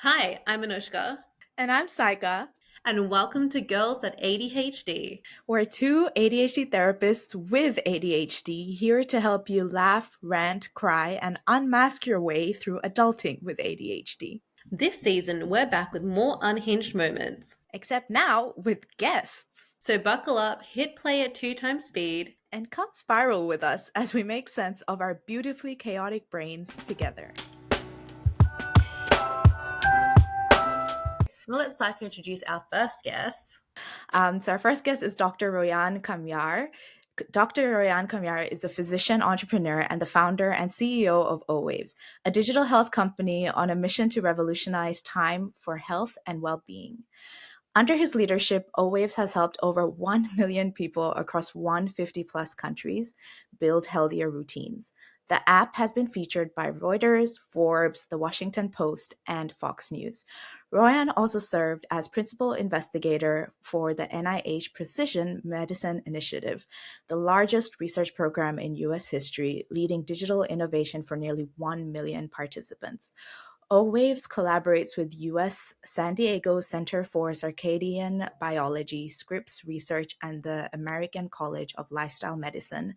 Hi, I'm Anushka, And I'm Sayaka. and welcome to Girls at ADHD. We're two ADHD therapists with ADHD here to help you laugh, rant, cry, and unmask your way through adulting with ADHD. This season, we're back with more unhinged moments. Except now with guests. So buckle up, hit play at 2 times speed. And come spiral with us as we make sense of our beautifully chaotic brains together. Now let Psycho introduce our first guest. So our first guest is Dr. Royan Kamyar. Dr. Royan Kamyar is a physician entrepreneur and the founder and CEO of Owaves, a digital health company on a mission to revolutionize time for health and well-being. Under his leadership, Owaves has helped over 1 million people across 150 plus countries build healthier routines. The app has been featured by Reuters, Forbes, The Washington Post, and Fox News. Royan also served as principal investigator for the NIH Precision Medicine Initiative, the largest research program in US history, leading digital innovation for nearly 1 million participants. Owaves collaborates with US San Diego Center for Circadian Biology, Scripps Research, and the American College of Lifestyle Medicine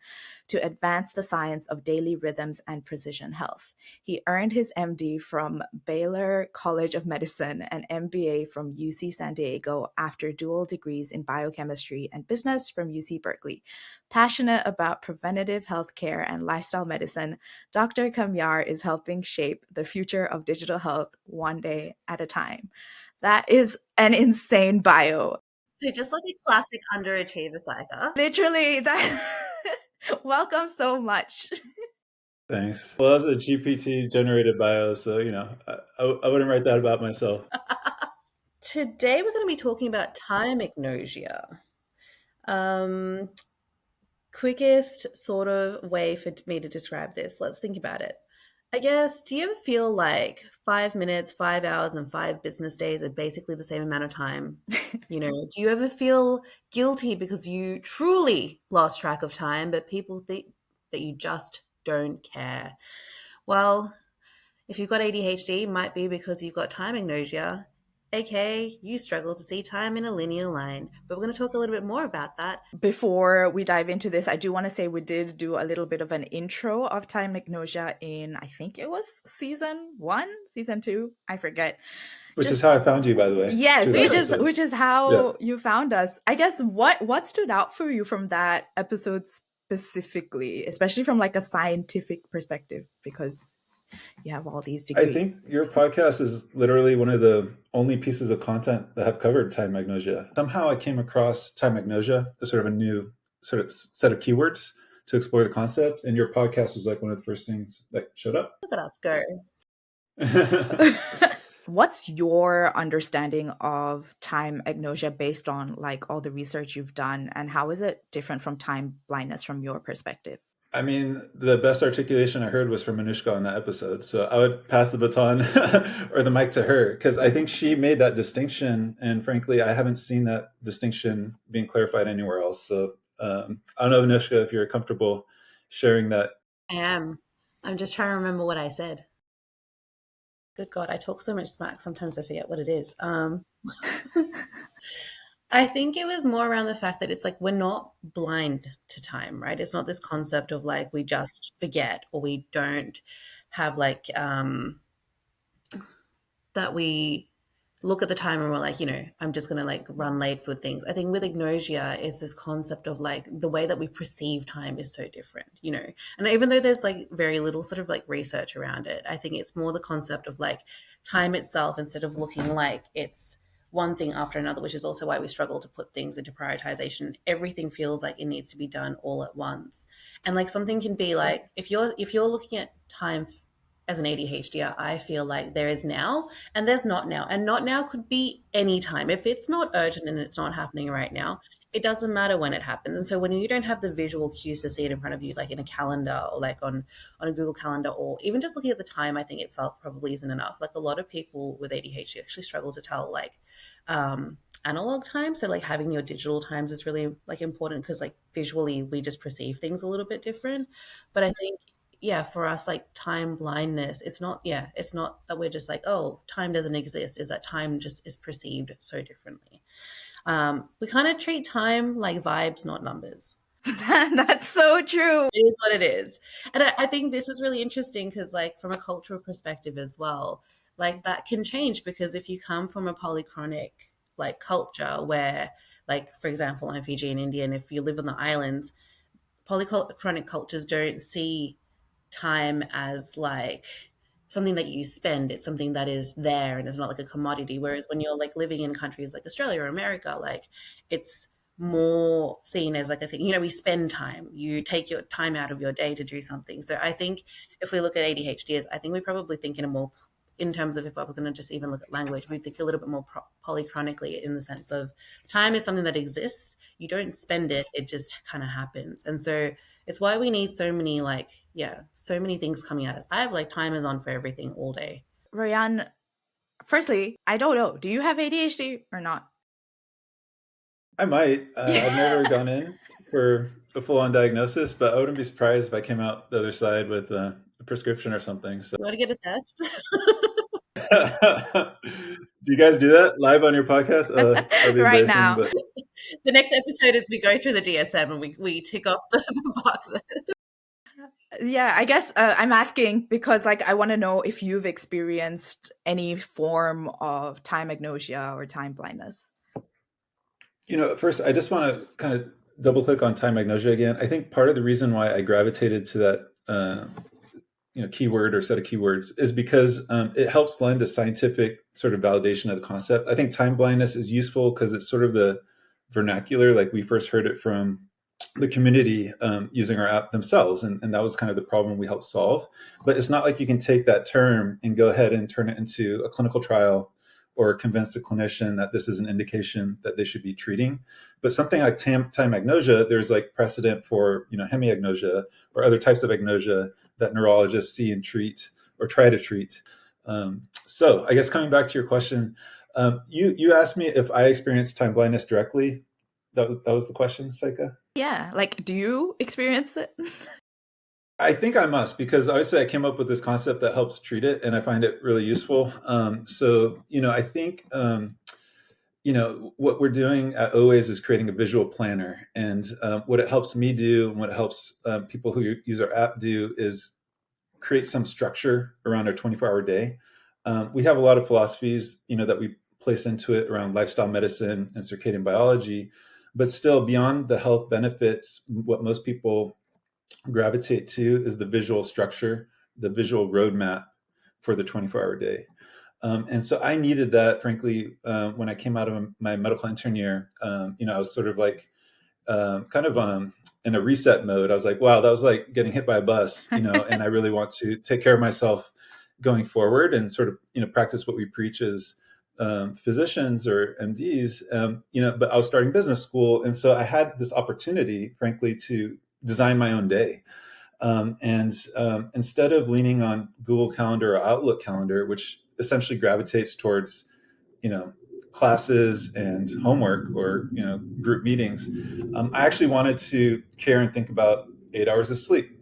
to advance the science of daily rhythms and precision health. He earned his MD from Baylor College of Medicine and MBA from UC San Diego after dual degrees in biochemistry and business from UC Berkeley. Passionate about preventative healthcare and lifestyle medicine, Dr. Kamyar is helping shape the future of digital health one day at a time. That is an insane bio. So just like a classic underachiever Psycho. Literally, that. Welcome so much. Thanks. Well, that was a GPT generated bio, so I wouldn't write that about myself. Today we're going to be talking about time agnosia. Um, Quickest sort of way for me to describe this. Let's think about it. I guess, do you ever feel like 5 minutes, 5 hours, and 5 business days are basically the same amount of time? Do you ever feel guilty because you truly lost track of time, but people think that you just don't care? Well, if you've got ADHD, it might be because you've got time agnosia, aka you struggle to see time in a linear line. But we're going to talk a little bit more about that. Before we dive into this, I do want to say we did do a little bit of an intro of time agnosia in, I think it was season 1, season 2, I forget. Which is how I found you, by the way. Yes, which is how you found us. I guess what stood out for you from that episode specifically, especially from like a scientific perspective, because you have all these degrees. I think your podcast is literally one of the only pieces of content that have covered time agnosia. Somehow I came across time agnosia as sort of a new sort of set of keywords to explore the concept, and your podcast was like one of the first things that showed up. Look at us go. What's your understanding of time agnosia based on like all the research you've done, and how is it different from time blindness from your perspective? I mean, the best articulation I heard was from Anushka on that episode. So I would pass the baton or the mic to her because I think she made that distinction. And frankly, I haven't seen that distinction being clarified anywhere else. So I don't know, Anushka, if you're comfortable sharing that. I am. I'm just trying to remember what I said. Good God, I talk so much smack, sometimes I forget what it is. I think it was more around the fact that it's like we're not blind to time, right? It's not this concept of like we just forget or we don't have like that we look at the time and we're like, I'm just going to like run late for things. I think with agnosia, it's this concept of like the way that we perceive time is so different, and even though there's like very little sort of like research around it, I think it's more the concept of like time itself instead of looking like it's one thing after another, which is also why we struggle to put things into prioritization. Everything feels like it needs to be done all at once. And like something can be like, if you're looking at time as an ADHDer, I feel like there is now and there's not now. And not now could be any time. If it's not urgent and it's not happening right now, it doesn't matter when it happens. And so when you don't have the visual cues to see it in front of you, like in a calendar or like on a Google Calendar, or even just looking at the time, I think itself probably isn't enough. Like a lot of people with ADHD actually struggle to tell like analog time. So like having your digital times is really like important because like visually we just perceive things a little bit different. But I think yeah, for us, like time blindness, it's not that we're just like, oh, time doesn't exist, is that time just is perceived so differently. We kind of treat time like vibes, not numbers. That's so true. It is what it is. And I think this is really interesting because, like, from a cultural perspective as well, like that can change because if you come from a polychronic like culture where, like, for example, I'm Fijian Indian, if you live on the islands, polychronic cultures don't see time as like something that you spend. It's something that is there and it's not like a commodity. Whereas when you're like living in countries like Australia or America, like it's more seen as like a thing. You know, we spend time. You take your time out of your day to do something. So I think if we look at ADHDs, I think we probably think in a more, in terms of, if I were going to just even look at language, we think a little bit more polychronically, in the sense of time is something that exists. You don't spend it; it just kind of happens. And so it's why we need so many, like, yeah, so many things coming at us. I have like timers on for everything all day. Royan, firstly, I don't know. Do you have ADHD or not? I might. I've never gone in for a full-on diagnosis, but I wouldn't be surprised if I came out the other side with a prescription or something. So, You want to get assessed? do you guys do that live on your podcast? That'd be Right embarrassing, now. but The next episode is we go through the DSM and we tick off the boxes. Yeah, I guess I'm asking because, like, I want to know if you've experienced any form of time agnosia or time blindness. First, I just want to kind of double click on time agnosia again. I think part of the reason why I gravitated to that, keyword or set of keywords is because it helps lend a scientific sort of validation of the concept. I think time blindness is useful because it's sort of the vernacular, like we first heard it from the community using our app themselves. And that was kind of the problem we helped solve. But it's not like you can take that term and go ahead and turn it into a clinical trial or convince a clinician that this is an indication that they should be treating. But something like time agnosia, there's like precedent for, hemiagnosia or other types of agnosia that neurologists see and treat or try to treat. So I guess coming back to your question, you asked me if I experienced time blindness directly. That was the question, Sayaka? Yeah, like, do you experience it? I think I must, because obviously I came up with this concept that helps treat it, and I find it really useful. I think, what we're doing at Owaves is creating a visual planner. And what it helps me do, and what it helps people who use our app do, is create some structure around our 24-hour day. We have a lot of philosophies, that we place into it around lifestyle medicine and circadian biology, but still beyond the health benefits, what most people gravitate to is the visual structure, the visual roadmap for the 24-hour day. And so I needed that, frankly, when I came out of my medical intern year. I was sort of like in a reset mode. I was like, wow, that was like getting hit by a bus, and I really want to take care of myself going forward and sort of, practice what we preach as physicians or MDs, but I was starting business school. And so I had this opportunity, frankly, to design my own day. Instead of leaning on Google Calendar or Outlook Calendar, which essentially gravitates towards, classes and homework or, group meetings, I actually wanted to care and think about 8 hours of sleep,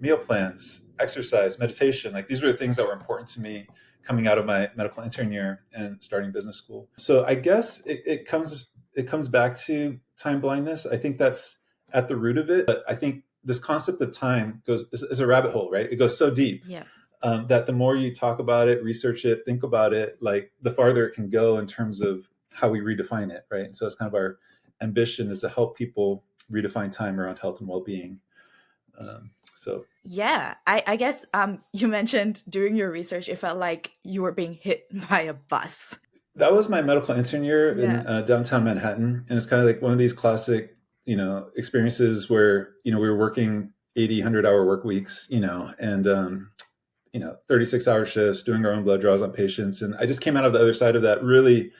meal plans, exercise, meditation. Like, these were the things that were important to me coming out of my medical intern year and starting business school. So I guess it comes back to time blindness. I think that's at the root of it. But I think this concept of time is a rabbit hole, right? It goes so deep. Yeah. That the more you talk about it, research it, think about it, like the farther it can go in terms of how we redefine it, right? And so it's kind of our ambition, is to help people redefine time around health and well-being. Yeah, I guess you mentioned during your research, it felt like you were being hit by a bus. That was my medical intern year Yeah. in downtown Manhattan. And it's kind of like one of these classic, experiences where, we were working 80, 100-hour work weeks, and 36-hour shifts, doing our own blood draws on patients. And I just came out of the other side of that really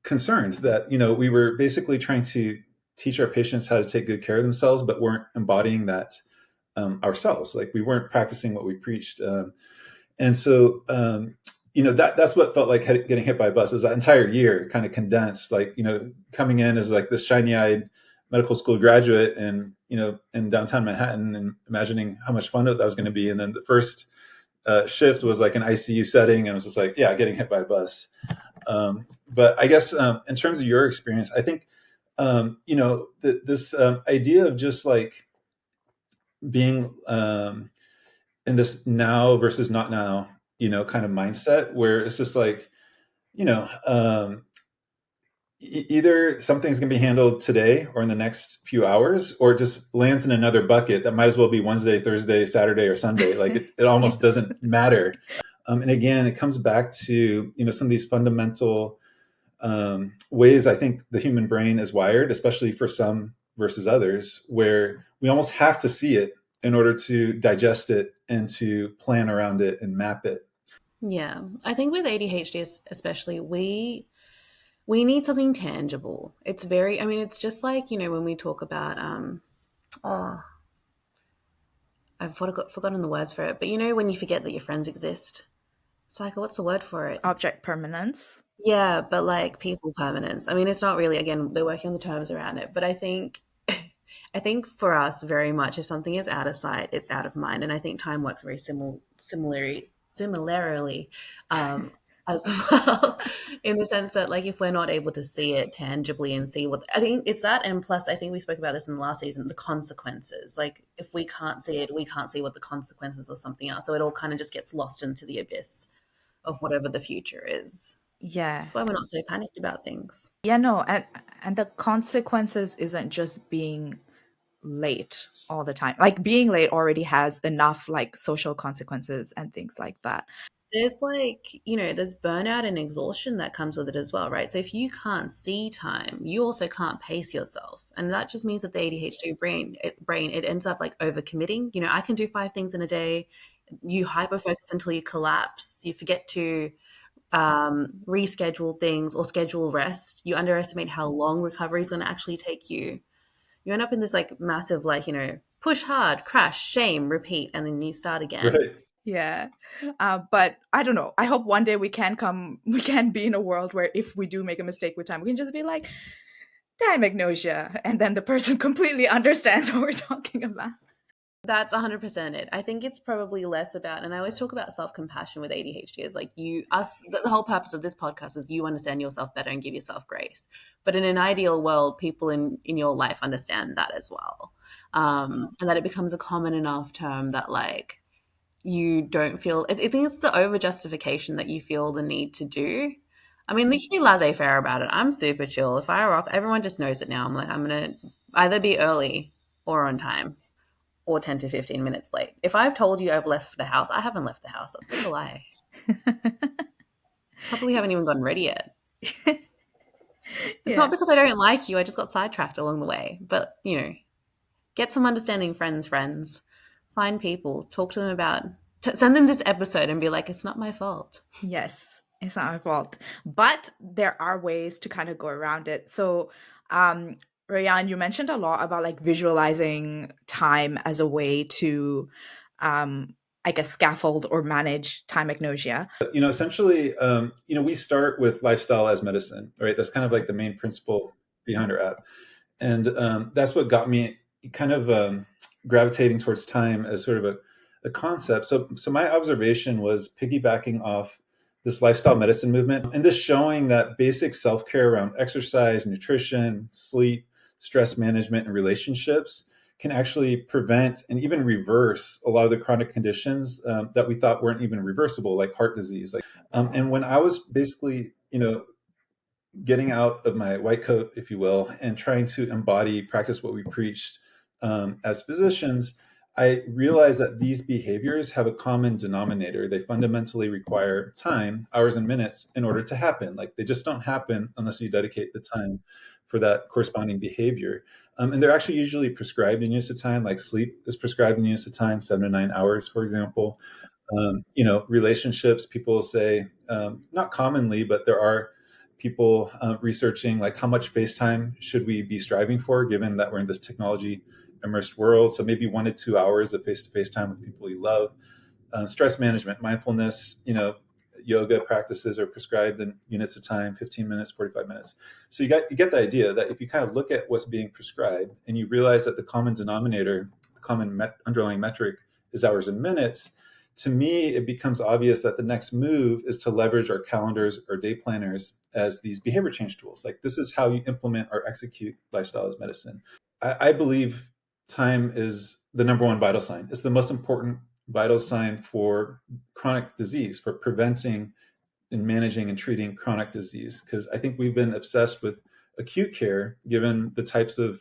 concerned that, we were basically trying to teach our patients how to take good care of themselves, but weren't embodying that ourselves. Like, we weren't practicing what we preached. And so, that's what felt like getting hit by a bus. It was that entire year kind of condensed, like, coming in as like this shiny-eyed medical school graduate and, in downtown Manhattan, and imagining how much fun that was going to be. And then the first shift was like an ICU setting, and it was just like, yeah, getting hit by a bus. But I guess in terms of your experience, I think, this idea of just like being in this now versus not now, kind of mindset, where it's just like, you know, either something's going to be handled today or in the next few hours, or it just lands in another bucket that might as well be Wednesday, Thursday, Saturday, or Sunday. Like it almost Yes. doesn't matter. And again, it comes back to, some of these fundamental ways I think the human brain is wired, especially for some versus others, where we almost have to see it in order to digest it and to plan around it and map it. Yeah, I think with ADHD especially, we need something tangible. It's very, I mean, it's just like, when we talk about oh, I've forgotten the words for it, but when you forget that your friends exist. It's like, what's the word for it? Object permanence. Yeah, but like people permanence. I mean, it's not really, again, they're working on the terms around it, but I think I think for us very much, if something is out of sight, it's out of mind. And I think time works very similarly as well, in the sense that, like, if we're not able to see it tangibly and see what, I think it's that. And plus, I think we spoke about this in the last season, the consequences. Like, if we can't see it, we can't see what the consequences of something are. So it all kind of just gets lost into the abyss of whatever the future is. Yeah. That's why we're not so panicked about things. Yeah, no, and the consequences isn't just being late all the time. Like being late already has enough like social consequences and things like that. There's like, there's burnout and exhaustion that comes with it as well, right? So if you can't see time, you also can't pace yourself. And that just means that the ADHD brain, it ends up like overcommitting. I can do 5 things in a day. You hyper focus until you collapse. You forget to reschedule things or schedule rest. You underestimate how long recovery is going to actually take you. You end up in this like massive, like, push hard, crash, shame, repeat, and then you start again. Right. Yeah. But I don't know. I hope one day we can be in a world where if we do make a mistake with time, we can just be like, time agnosia. And then the person completely understands what we're talking about. That's 100% it. I think it's probably less about, and I always talk about self-compassion with ADHD, is like the whole purpose of this podcast is you understand yourself better and give yourself grace. But in an ideal world, people in your life understand that as well. And that it becomes a common enough term that like you don't feel, I think it's the over justification that you feel the need to do. I mean, you can be laissez-faire about it. I'm super chill. If I rock, everyone just knows it now. I'm like, I'm going to either be early or on time, or 10 to 15 minutes late. If I've told you I've left the house, I haven't left the house. That's a lie. Probably haven't even gotten ready yet. It's not because I don't like you. I just got sidetracked along the way. But, get some understanding friends. Find people. Talk to them about, send them this episode and be like, it's not my fault. Yes, it's not my fault. But there are ways to kind of go around it. So, Royan, you mentioned a lot about like visualizing time as a way to, I guess, scaffold or manage time agnosia. Essentially, we start with lifestyle as medicine, right? That's kind of like the main principle behind our app. And that's what got me kind of gravitating towards time as sort of a concept. So my observation was piggybacking off this lifestyle medicine movement and this showing that basic self-care around exercise, nutrition, sleep, stress management, and relationships can actually prevent and even reverse a lot of the chronic conditions that we thought weren't even reversible, like heart disease. And when I was basically, getting out of my white coat, if you will, and trying to practice what we preached as physicians, I realized that these behaviors have a common denominator. They fundamentally require time, hours and minutes, in order to happen. Like they just don't happen unless you dedicate the time for that corresponding behavior. And they're actually usually prescribed in units of time, like sleep is prescribed in units of time, 7 to 9 hours, for example. Relationships, people say, not commonly, but there are people researching like how much face time should we be striving for, given that we're in this technology immersed world. So maybe 1 to 2 hours of face-to-face time with people you love. Stress management, mindfulness, yoga practices are prescribed in units of time, 15 minutes, 45 minutes. So you get the idea that if you kind of look at what's being prescribed and you realize that the common denominator, the common underlying metric is hours and minutes, to me, it becomes obvious that the next move is to leverage our calendars or day planners as these behavior change tools. Like, this is how you implement or execute lifestyle as medicine. I believe time is the number one vital sign. It's the most important vital sign for chronic disease, for preventing and managing and treating chronic disease. Because I think we've been obsessed with acute care, given the types of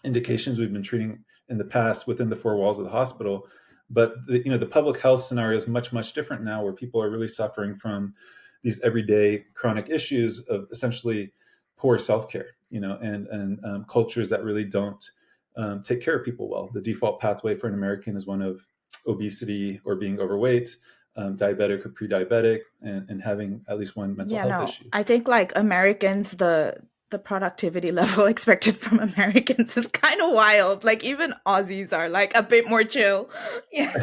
indications we've been treating in the past within the four walls of the hospital. But the public health scenario is much, much different now, where people are really suffering from these everyday chronic issues of essentially poor self-care, and cultures that really don't take care of people well. The default pathway for an American is one of obesity or being overweight, diabetic or pre-diabetic, and having at least one mental health issue. I think like Americans, the productivity level expected from Americans is kind of wild. Like even Aussies are like a bit more chill. Yeah.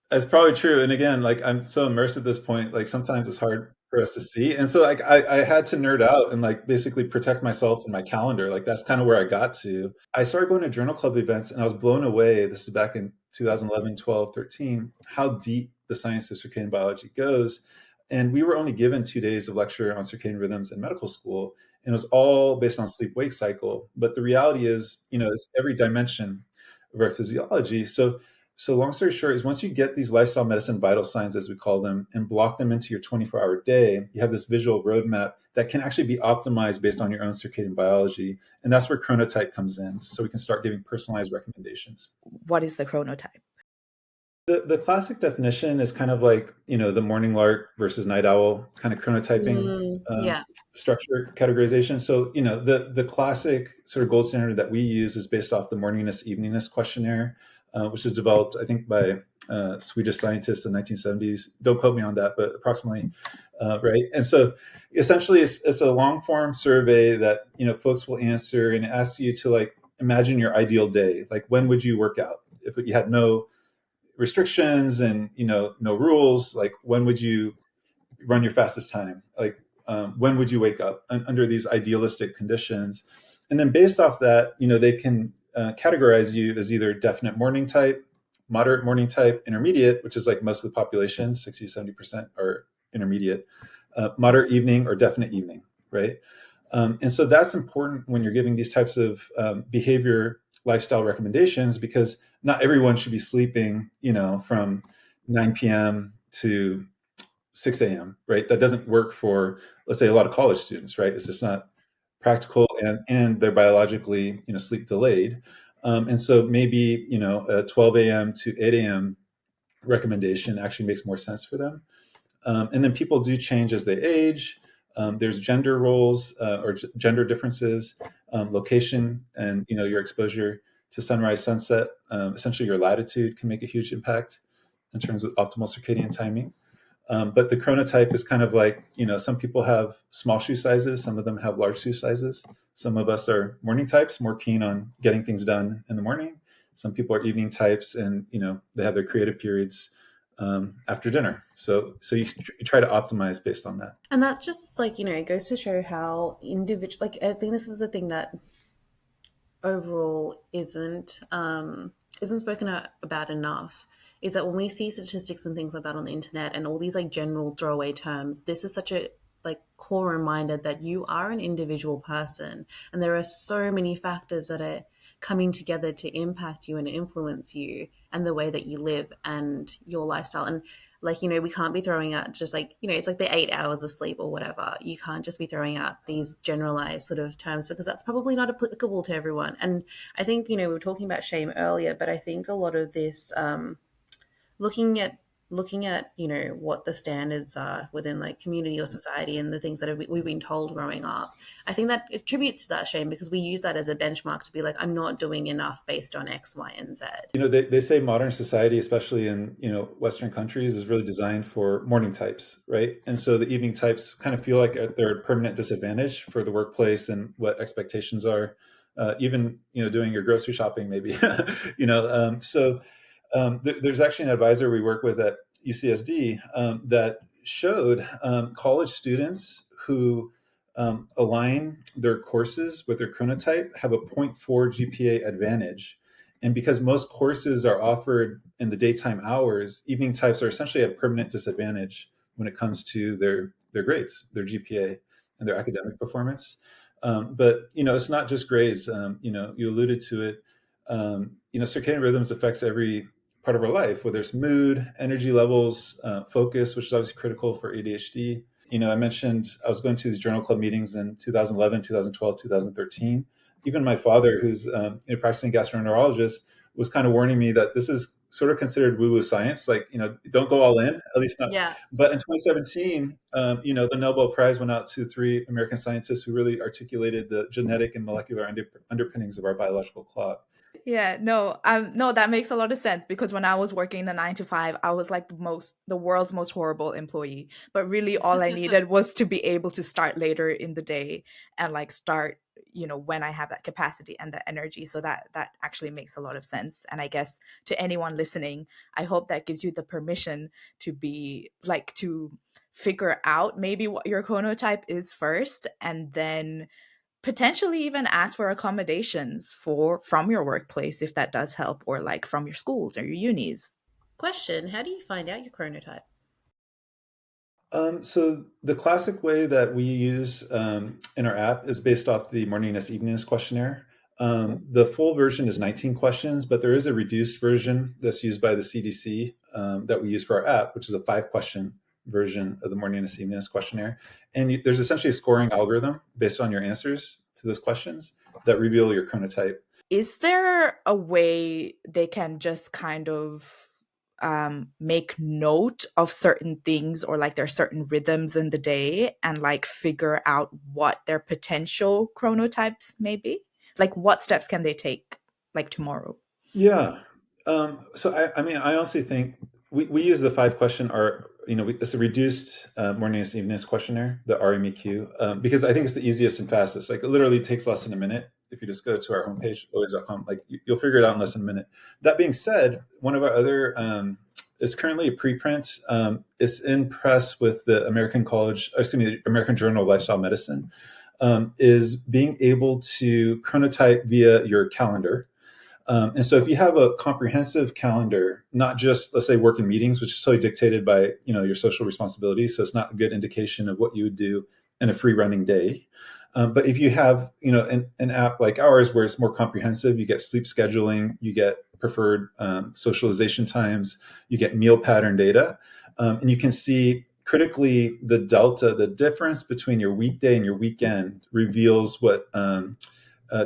That's probably true. And again, like, I'm so immersed at this point, like sometimes it's hard for us to see. And so like I had to nerd out and like basically protect myself in my calendar. Like, that's kind of where I got to. I started going to journal club events and I was blown away. This is back in 2011, 12, 13, how deep the science of circadian biology goes. And we were only given 2 days of lecture on circadian rhythms in medical school. And it was all based on sleep-wake cycle. But the reality is, it's every dimension of our physiology. So long story short is, once you get these lifestyle medicine vital signs, as we call them, and block them into your 24-hour day, you have this visual roadmap that can actually be optimized based on your own circadian biology. And that's where chronotype comes in. So we can start giving personalized recommendations. What is the chronotype? The classic definition is kind of like, the morning lark versus night owl kind of chronotyping structure categorization. So, the classic sort of gold standard that we use is based off the morningness eveningness questionnaire, which was developed, I think, by Swedish scientists in the 1970s. Don't quote me on that, but approximately right. And so essentially it's a long form survey that, folks will answer, and it asks you to like imagine your ideal day. Like, when would you work out if you had no restrictions and no rules? Like, when would you run your fastest time? Like, when would you wake up under these idealistic conditions? And then based off that, they can categorize you as either definite morning type, moderate morning type, intermediate, which is like most of the population, 60-70% are intermediate, moderate evening, or definite evening, right? And so that's important when you're giving these types of behavior lifestyle recommendations, because not everyone should be sleeping, from 9 p.m. to 6 a.m., right? That doesn't work for, let's say, a lot of college students, right? It's just not practical, and they're biologically, sleep delayed. And so maybe, a 12 a.m. to 8 a.m. recommendation actually makes more sense for them. And then people do change as they age. There's gender roles or gender differences, location, and your exposure to sunrise, sunset. Essentially, your latitude can make a huge impact in terms of optimal circadian timing. But the chronotype is kind of like, some people have small shoe sizes, some of them have large shoe sizes. Some of us are morning types, more keen on getting things done in the morning. Some people are evening types, and they have their creative periods after dinner. So you try to optimize based on that. And that's just like, it goes to show how individual, like, I think this is the thing that overall isn't spoken about enough, is that when we see statistics and things like that on the internet and all these like general throwaway terms, this is such a like core reminder that you are an individual person, and there are so many factors that are coming together to impact you and influence you and the way that you live and your lifestyle. And like, we can't be throwing out just like, it's like the 8 hours of sleep or whatever. You can't just be throwing out these generalized sort of terms, because that's probably not applicable to everyone. And I think, we were talking about shame earlier, but I think a lot of this, looking at what the standards are within like community or society and the things that we've been told growing up, I think that attributes to that shame, because we use that as a benchmark to be like, I'm not doing enough based on X, Y, and Z. They say modern society, especially in Western countries, is really designed for morning types, right? And so the evening types kind of feel like they're at permanent disadvantage for the workplace and what expectations are, even doing your grocery shopping maybe. There's actually an advisor we work with at UCSD that showed college students who align their courses with their chronotype have a zero point 0.4 GPA advantage. And because most courses are offered in the daytime hours, evening types are essentially at a permanent disadvantage when it comes to their grades, their GPA, and their academic performance. But it's not just grades. You alluded to it. Circadian rhythms affects every part of our life, whether it's mood, energy levels, focus, which is obviously critical for ADHD. I mentioned I was going to these journal club meetings in 2011, 2012, 2013. Even my father, who's a practicing gastroenterologist, was kind of warning me that this is sort of considered woo-woo science. Like, don't go all in, at least not. Yeah. But in 2017, the Nobel Prize went out to 3 American scientists who really articulated the genetic and molecular underpinnings of our biological clock. Yeah, no, that makes a lot of sense because when I was working the 9 to 5, I was like the world's most horrible employee. But really, all I needed was to be able to start later in the day and like start, when I have that capacity and the energy. So that actually makes a lot of sense. And I guess to anyone listening, I hope that gives you the permission to be like to figure out maybe what your chronotype is first, and then potentially even ask for accommodations from your workplace if that does help, or like from your schools or your unis. Question: how do you find out your chronotype? So the classic way that we use in our app is based off the morningness eveningness questionnaire. The full version is 19 questions, but there is a reduced version that's used by the CDC that we use for our app, which is a 5-question version of the morningness eveningness questionnaire. And there's essentially a scoring algorithm based on your answers to those questions that reveal your chronotype. Is there a way they can just kind of make note of certain things, or like there's certain rhythms in the day, and like figure out what their potential chronotypes may be? Like, what steps can they take like tomorrow? Yeah. So I mean, I honestly think we use the 5-question, or it's a reduced morningness eveningness questionnaire, the RMEQ, because I think it's the easiest and fastest. Like, it literally takes less than a minute. If you just go to our homepage, owaves.com, like you'll figure it out in less than a minute. That being said, one of our other is currently a preprint. It's in press with the American Journal of Lifestyle Medicine. Is being able to chronotype via your calendar. And so if you have a comprehensive calendar, not just, let's say, work and meetings, which is totally dictated by, your social responsibilities. So it's not a good indication of what you would do in a free running day. But if you have, an app like ours where it's more comprehensive, you get sleep scheduling, you get preferred socialization times, you get meal pattern data, and you can see critically the delta, the difference between your weekday and your weekend reveals what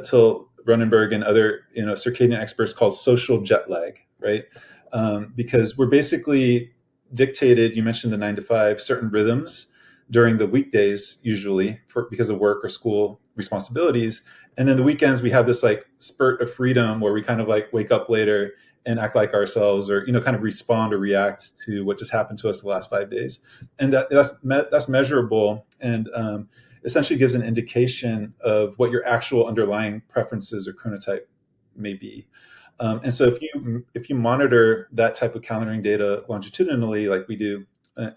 till Ronenberg and other circadian experts call social jet lag, right? Because we're basically dictated. You mentioned the 9 to 5, certain rhythms during the weekdays, usually because of work or school responsibilities, and then the weekends we have this like spurt of freedom where we kind of like wake up later and act like ourselves, or kind of respond or react to what just happened to us the last 5 days, and that's measurable, and essentially gives an indication of what your actual underlying preferences or chronotype may be. And so if you monitor that type of calendaring data longitudinally, like we do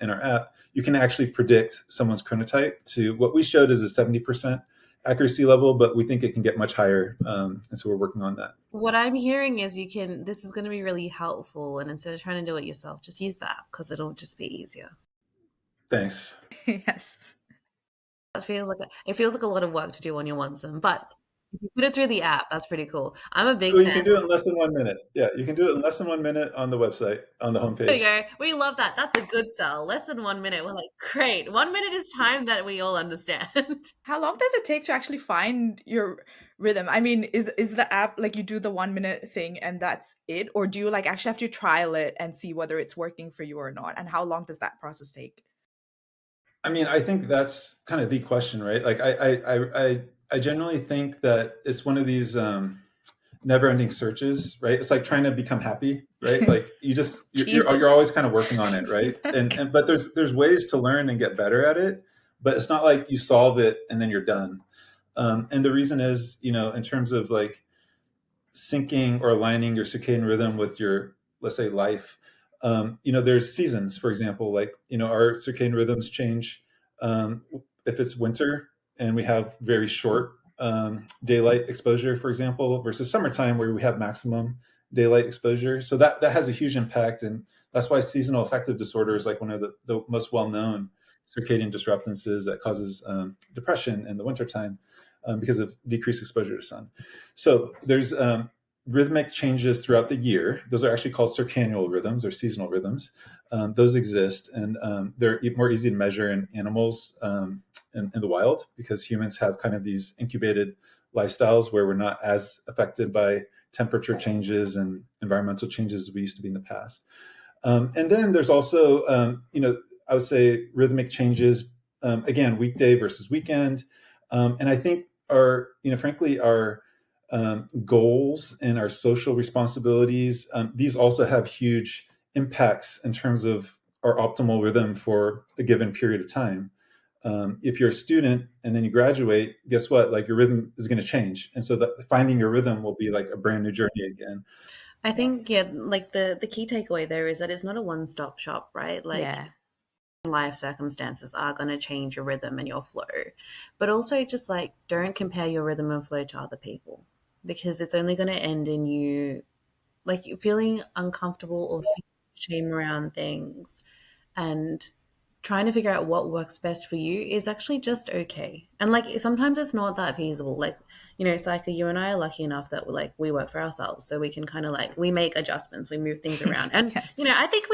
in our app, you can actually predict someone's chronotype to what we showed is a 70% accuracy level, but we think it can get much higher. And so we're working on that. What I'm hearing is this is going to be really helpful. And instead of trying to do it yourself, just use the app because it'll just be easier. Thanks. Yes. It feels like a lot of work to do on your onesie, but if you put it through the app, that's pretty cool. I'm a big So you fan. can do it in less than 1 minute. Yeah, you can do it in less than 1 minute on the website, on the homepage. There you go. We love that. That's a good sell. Less than 1 minute. We're like, great. 1 minute is time that we all understand. How long does it take to actually find your rhythm? I mean, is the app like you do the 1 minute thing and that's it, or do you like actually have to trial it and see whether it's working for you or not? And how long does that process take? I mean, I think that's kind of the question, right? Like, I generally think that it's one of these never-ending searches, right? It's like trying to become happy, right? Like you're always kind of working on it, right? And but there's ways to learn and get better at it, but it's not like you solve it and then you're done. And the reason is, in terms of like syncing or aligning your circadian rhythm with your, let's say, life. There's seasons, for example, like, our circadian rhythms change if it's winter and we have very short daylight exposure, for example, versus summertime where we have maximum daylight exposure. So that has a huge impact. And that's why seasonal affective disorder is like one of the most well-known circadian disruptances that causes depression in the wintertime because of decreased exposure to sun. So there's rhythmic changes throughout the year. Those are actually called circannual rhythms or seasonal rhythms. Those exist, and they're more easy to measure in animals in the wild because humans have kind of these incubated lifestyles where we're not as affected by temperature changes and environmental changes as we used to be in the past. And then there's also, I would say rhythmic changes, again, weekday versus weekend. And I think frankly, our goals and our social responsibilities, these also have huge impacts in terms of our optimal rhythm for a given period of time. If you're a student and then you graduate, guess what? Like your rhythm is going to change. And so finding your rhythm will be like a brand new journey again. I think, yeah, Yes. like the key takeaway there is that it's not a one-stop shop, right? Like Yeah. life circumstances are going to change your rhythm and your flow. But also just like don't compare your rhythm and flow to other people because it's only going to end in you like feeling uncomfortable or feeling shame around things and trying to figure out what works best for you is actually just okay. And like sometimes it's not that feasible. Like, Sayaka, you and I are lucky enough that we work for ourselves. So we can kind of like we make adjustments, we move things around. And Yes. I think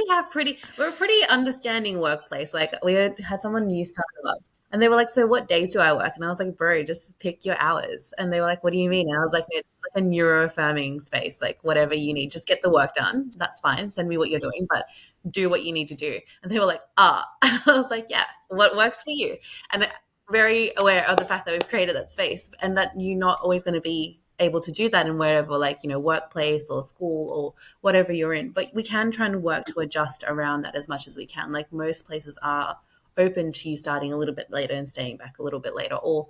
we're a pretty understanding workplace. Like we had someone new start up and they were like, so what days do I work? And I was like, bro, just pick your hours. And they were like, what do you mean? And I was like, it's like a neuroaffirming space, like whatever you need, just get the work done. That's fine. Send me what you're doing, but do what you need to do. And they were like, ah. I was like, yeah, what works for you? And very aware of the fact that we've created that space and that you're not always going to be able to do that in wherever, like, workplace or school or whatever you're in. But we can try and work to adjust around that as much as we can. Like most places are open to you starting a little bit later and staying back a little bit later, or,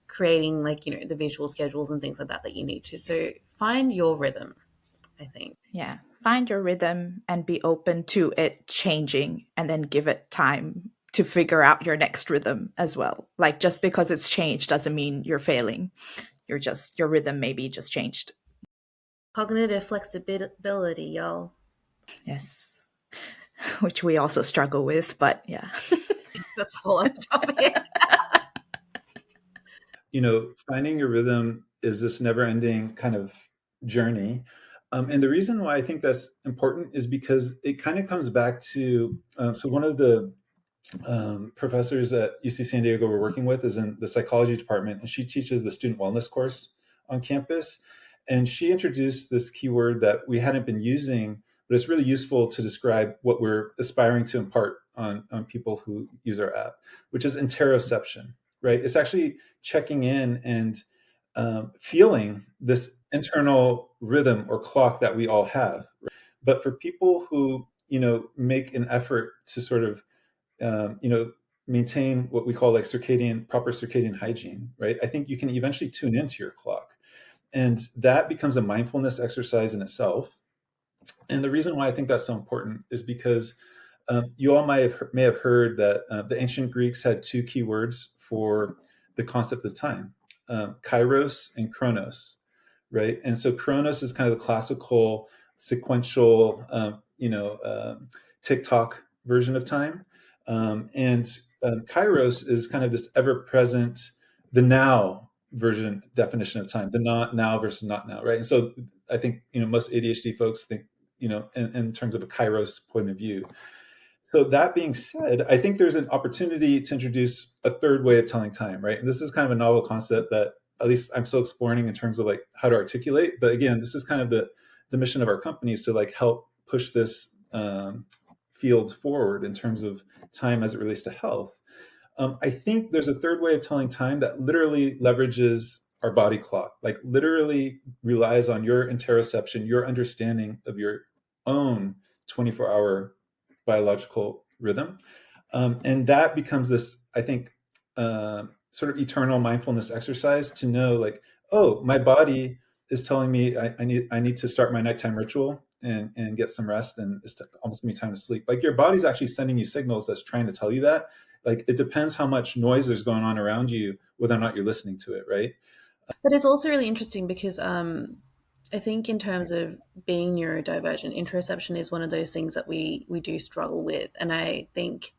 creating like, the visual schedules and things like that you need to. So find your rhythm, I think. Yeah. Find your rhythm and be open to it changing and then give it time to figure out your next rhythm as well. Like just because it's changed doesn't mean you're failing. Your rhythm maybe just changed. Cognitive flexibility, y'all. Yes. Which we also struggle with, but yeah. That's a whole other topic. Finding your rhythm is this never-ending kind of journey. And the reason why I think that's important is because it kind of comes back to so one of the professors at UC San Diego we're working with is in the psychology department, and she teaches the student wellness course on campus. And she introduced this keyword that we hadn't been using, but it's really useful to describe what we're aspiring to impart on people who use our app, which is interoception, right? It's actually checking in and feeling this internal rhythm or clock that we all have. But for people who, make an effort to sort of maintain what we call like proper circadian hygiene, right? I think you can eventually tune into your clock. And that becomes a mindfulness exercise in itself. And the reason why I think that's so important is because you all may have heard that the ancient Greeks had two key words for the concept of time, kairos and chronos, right? And so chronos is kind of the classical sequential, tick-tock version of time. And kairos is kind of this ever-present, the now definition of time, the not now versus not now, right? And so I think, most ADHD folks think, in terms of a kairos point of view. So that being said, I think there's an opportunity to introduce a third way of telling time, right? And this is kind of a novel concept that at least I'm still exploring in terms of like how to articulate. But again, this is kind of the mission of our company is to like help push this field forward in terms of time as it relates to health. I think there's a third way of telling time that literally leverages our body clock, like literally relies on your interoception, your understanding of your own 24-hour biological rhythm. And that becomes this, I think, sort of eternal mindfulness exercise to know like, oh, my body is telling me I need to start my nighttime ritual and get some rest, and it's almost gonna be time to sleep. Like your body's actually sending you signals that's trying to tell you that. Like it depends how much noise there's going on around you, whether or not you're listening to it, right? But it's also really interesting because I think in terms of being neurodivergent, interoception is one of those things that we do struggle with, and I think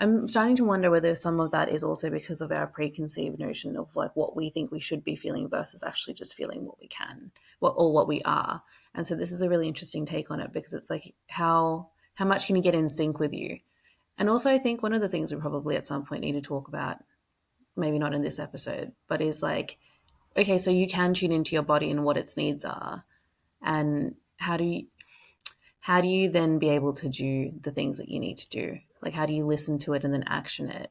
I'm starting to wonder whether some of that is also because of our preconceived notion of like what we think we should be feeling versus actually just feeling what we can, what we are. And so this is a really interesting take on it because it's like how much can you get in sync with you? And also I think one of the things we probably at some point need to talk about, maybe not in this episode, but is like, okay, so you can tune into your body and what its needs are, and how do you then be able to do the things that you need to do? Like, how do you listen to it and then action it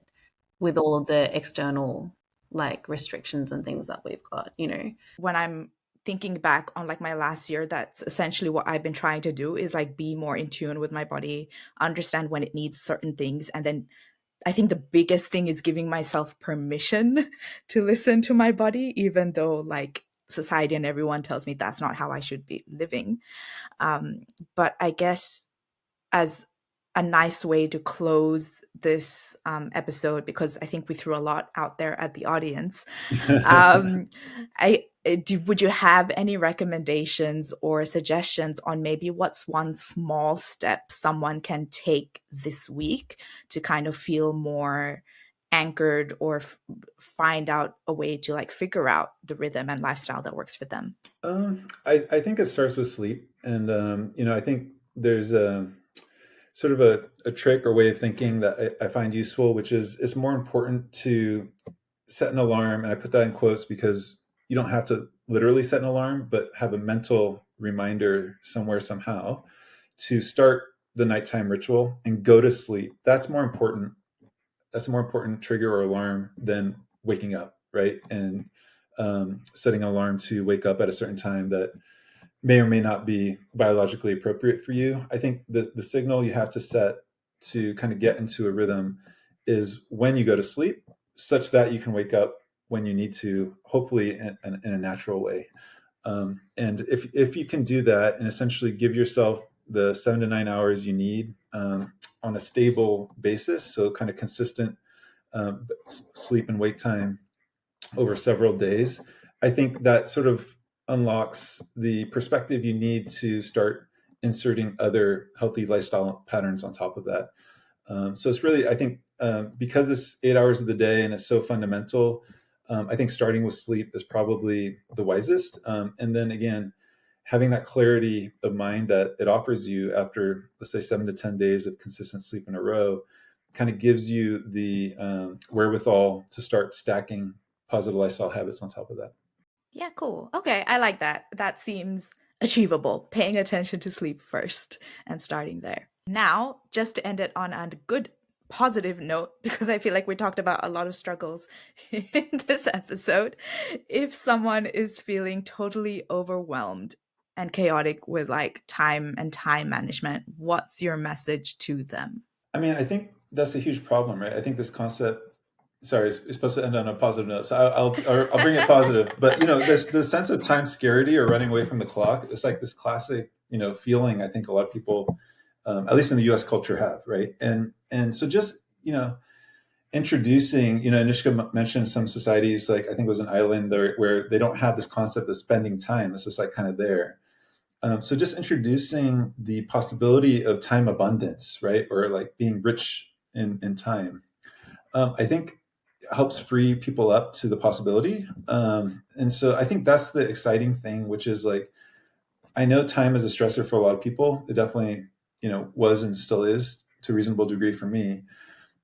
with all of the external like restrictions and things that we've got, you know? When I'm thinking back on like my last year, that's essentially what I've been trying to do, is like be more in tune with my body, understand when it needs certain things. And then I think the biggest thing is giving myself permission to listen to my body, even though like society and everyone tells me that's not how I should be living. But I guess as a nice way to close this episode, because I think we threw a lot out there at the audience, would you have any recommendations or suggestions on maybe what's one small step someone can take this week to kind of feel more anchored or find out a way to like figure out the rhythm and lifestyle that works for them? I think it starts with sleep, and I think there's a sort of a trick or way of thinking that I find useful, which is it's more important to set an alarm, and I put that in quotes because you don't have to literally set an alarm, but have a mental reminder somewhere somehow to start the nighttime ritual and go to sleep. That's more important. That's a more important trigger or alarm than waking up, right? And setting an alarm to wake up at a certain time that may or may not be biologically appropriate for you. I think the signal you have to set to kind of get into a rhythm is when you go to sleep, such that you can wake up when you need to, hopefully in a natural way. And if you can do that and essentially give yourself the 7 to 9 hours you need on a stable basis, so kind of consistent sleep and wake time over several days, I think that sort of unlocks the perspective you need to start inserting other healthy lifestyle patterns on top of that. So it's really, I think, because it's 8 hours of the day and it's so fundamental, I think starting with sleep is probably the wisest. And then again, having that clarity of mind that it offers you after, let's say, 7 to 10 days of consistent sleep in a row, kind of gives you the wherewithal to start stacking positive lifestyle habits on top of that. Yeah, cool. Okay, I like that. That seems achievable. Paying attention to sleep first and starting there. Now, just to end it on a good positive note, because I feel like we talked about a lot of struggles in this episode. If someone is feeling totally overwhelmed and chaotic with like time and time management, what's your message to them? I mean, I think that's a huge problem, right? I think this concept. Sorry, it's supposed to end on a positive note, so I'll bring it positive. But there's the sense of time scarcity or running away from the clock. It's like this classic, feeling. I think a lot of people, at least in the U.S. culture, have, right? And so just introducing, Anushka mentioned some societies, like I think it was an island there, where they don't have this concept of spending time. It's just like kind of there. So just introducing the possibility of time abundance, right, or like being rich in time, I think helps free people up to the possibility. And so I think that's the exciting thing, which is like, I know time is a stressor for a lot of people. It definitely, was and still is to a reasonable degree for me.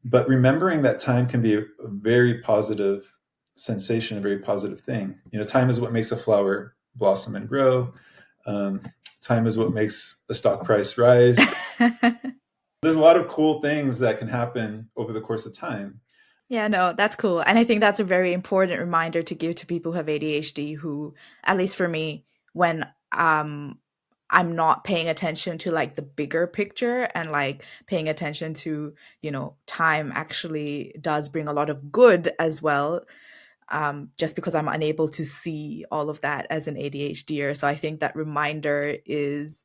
But remembering that time can be a very positive sensation, a very positive thing. Time is what makes a flower blossom and grow. Time is what makes the stock price rise. There's a lot of cool things that can happen over the course of time. Yeah, no, that's cool. And I think that's a very important reminder to give to people who have ADHD who, at least for me, when I'm not paying attention to like the bigger picture and like paying attention to, time actually does bring a lot of good as well. Just because I'm unable to see all of that as an ADHDer. So I think that reminder is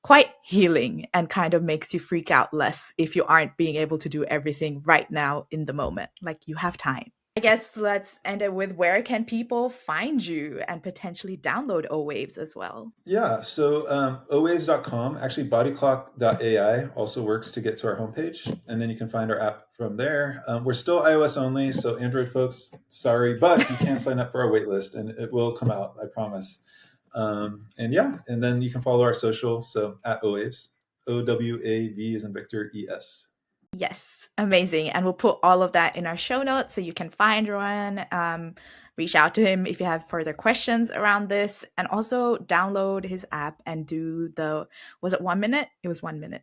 quite healing and kind of makes you freak out less if you aren't being able to do everything right now in the moment. Like, you have time. I guess let's end it with, where can people find you and potentially download Owaves as well? Yeah, so owaves.com, actually bodyclock.ai also works to get to our homepage, and then you can find our app from there. We're still iOS only, so Android folks, sorry, but you can sign up for our waitlist and it will come out, I promise. And yeah, and then you can follow our social, so at Owaves, OWAV as in Victor ES. Yes, amazing. And we'll put all of that in our show notes so you can find Royan, reach out to him if you have further questions around this, and also download his app and do was it 1 minute? It was 1 minute.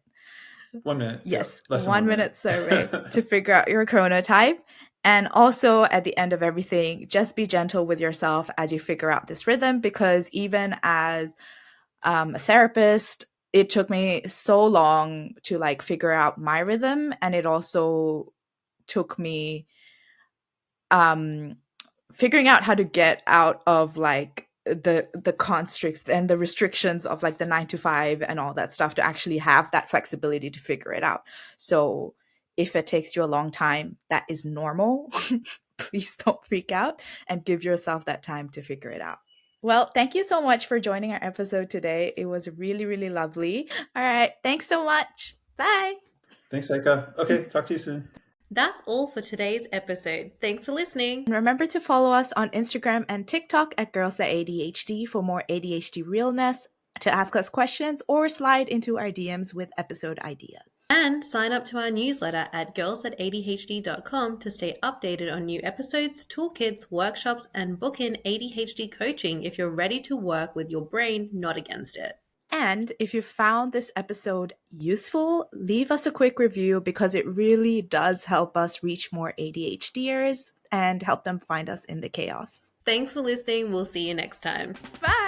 1 minute. Yes, yeah, less than 1 minute survey to figure out your chronotype. And also, at the end of everything, just be gentle with yourself as you figure out this rhythm, because even as a therapist, it took me so long to like figure out my rhythm, and it also took me figuring out how to get out of like the constricts and the restrictions of like the 9 to 5 and all that stuff, to actually have that flexibility to figure it out. So if it takes you a long time, that is normal. Please don't freak out and give yourself that time to figure it out. Well, thank you so much for joining our episode today. It was really, really lovely. All right. Thanks so much. Bye. Thanks, Sayaka. Okay, talk to you soon. That's all for today's episode. Thanks for listening. And remember to follow us on Instagram and TikTok at Girls That ADHD for more ADHD realness, to ask us questions, or slide into our DMs with episode ideas. And sign up to our newsletter at girlsthatadhd.com to stay updated on new episodes, toolkits, workshops, and book in ADHD coaching if you're ready to work with your brain, not against it. And if you found this episode useful, leave us a quick review, because it really does help us reach more ADHDers and help them find us in the chaos. Thanks for listening. We'll see you next time. Bye!